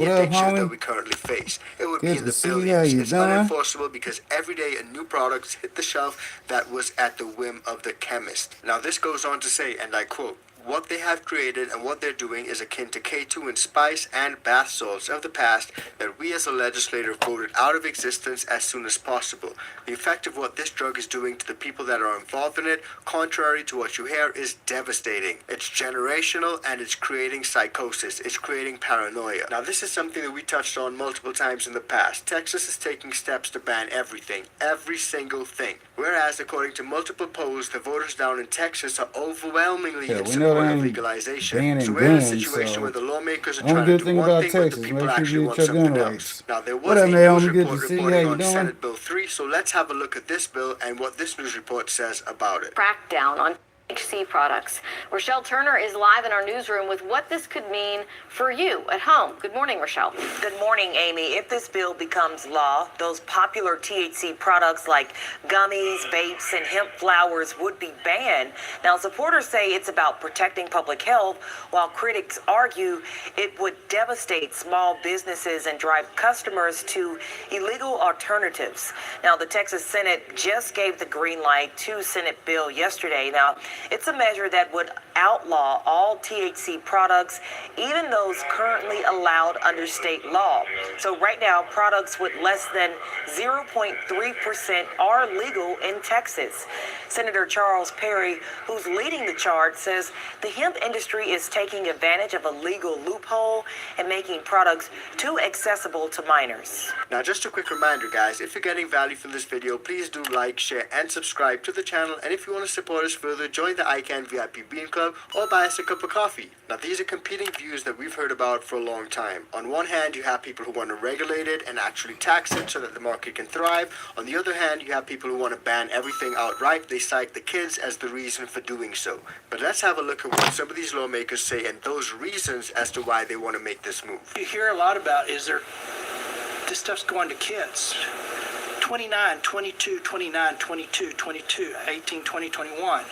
addictions that we currently face. It would be in the billions. It's unenforceable because every day a new product hit the shelf that was at the whim of the chemist. Now this goes on to say, and I quote, "What they have created and what they're doing is akin to K2 and spice and bath salts of the past that we as a legislator voted out of existence as soon as possible. The effect of what this drug is doing to the people that are involved in it, contrary to what you hear, is devastating. It's generational and it's creating psychosis. It's creating paranoia." Now this is something that we touched on multiple times in the past. Texas is taking steps to ban everything, every single thing. Whereas according to multiple polls, the voters down in Texas are overwhelmingly in support of legalization. So we're in a situation where the lawmakers are trying to do one thing, but the people actually want something else. Now there was a news report reporting on Senate Bill 3, so let's have a look at this bill and what this news report says about it. Crackdown on THC products. Rochelle Turner is live in our newsroom with what this could mean for you at home. Good morning, Rochelle. Good morning, Amy. If this bill becomes law, those popular THC products like gummies, vapes, and hemp flowers would be banned. Now, supporters say it's about protecting public health, while critics argue it would devastate small businesses and drive customers to illegal alternatives. Now, the Texas Senate just gave the green light to Senate bill yesterday. Now, it's a measure that would outlaw all THC products, even those currently allowed under state law. So right now, products with less than 0.3% are legal in Texas. Senator Charles Perry, who's leading the charge, says the hemp industry is taking advantage of a legal loophole and making products too accessible to minors. Now, just a quick reminder, guys, if you're getting value from this video, please do like, share, and subscribe to the channel. And if you want to support us further, join the ICANN VIP Bean Club or buy us a cup of coffee. Now, these are competing views that we've heard about for a long time. On one hand, you have people who want to regulate it and actually tax it so that the market can thrive. On the other hand, you have people who want to ban everything outright. They cite the kids as the reason for doing so. But let's have a look at what some of these lawmakers say and those reasons as to why they want to make this move. You hear a lot about this stuff's going to kids. 29, 22, 29, 22, 22, 18, 20, 21.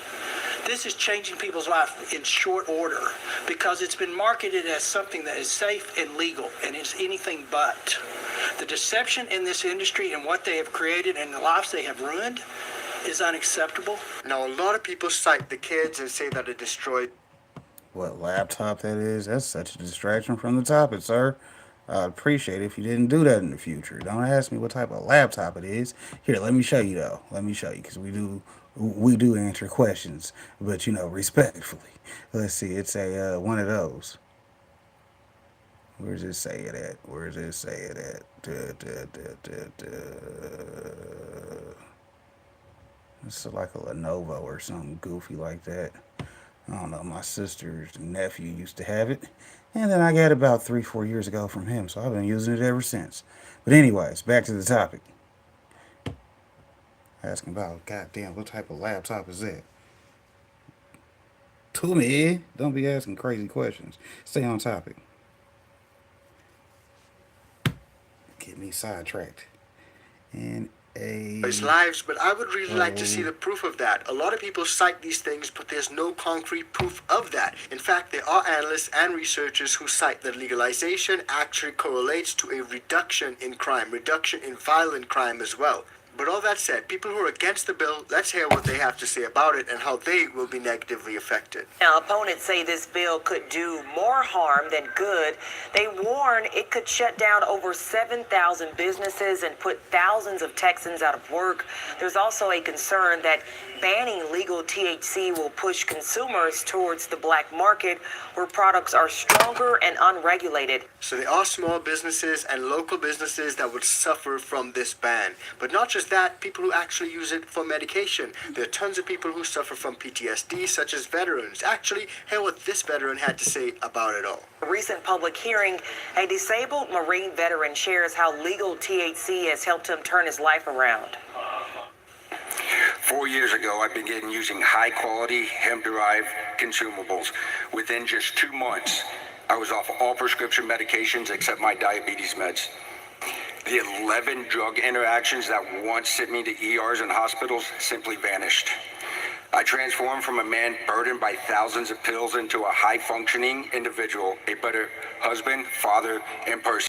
This is changing people's life in short order because it's been marketed as something that is safe and legal, and it's anything but. The deception in this industry and what they have created and the lives they have ruined is unacceptable. Now, a lot of people cite the kids and say that it destroyed. What laptop that is? That's such a distraction from the topic, sir. I'd appreciate it if you didn't do that in the future. Don't ask me what type of laptop it is. Here, let me show you, though. Let me show you, because we do answer questions, but, you know, respectfully. Let's see. It's a one of those. Where does it say it at? Where does it say it at? It's like a Lenovo or something goofy like that. I don't know. My sister's nephew used to have it. And then I got it about 3-4 years ago from him. So I've been using it ever since. But anyways, back to the topic. Asking about, goddamn, what type of laptop is that? To me, don't be asking crazy questions. Stay on topic. Get me sidetracked. And his lives, but I would really like to see the proof of that. A lot of people cite these things, but there's no concrete proof of that. In fact, there are analysts and researchers who cite that legalization actually correlates to a reduction in crime, reduction in violent crime as well. But all that said, people who are against the bill, let's hear what they have to say about it and how they will be negatively affected. Now, opponents say this bill could do more harm than good. They warn it could shut down over 7,000 businesses and put thousands of Texans out of work. There's also a concern that banning legal THC will push consumers towards the black market where products are stronger and unregulated. So there are small businesses and local businesses that would suffer from this ban. But not just that, people who actually use it for medication. There are tons of people who suffer from PTSD, such as veterans. Actually, hear what this veteran had to say about it all. A recent public hearing, a disabled Marine veteran shares how legal THC has helped him turn his life around. 4 years ago, I began using high-quality hemp-derived consumables. Within just 2 months, I was off all prescription medications except my diabetes meds. The 11 drug interactions that once sent me to ERs and hospitals simply vanished. I transformed from a man burdened by thousands of pills into a high-functioning individual, a better husband, father, and person.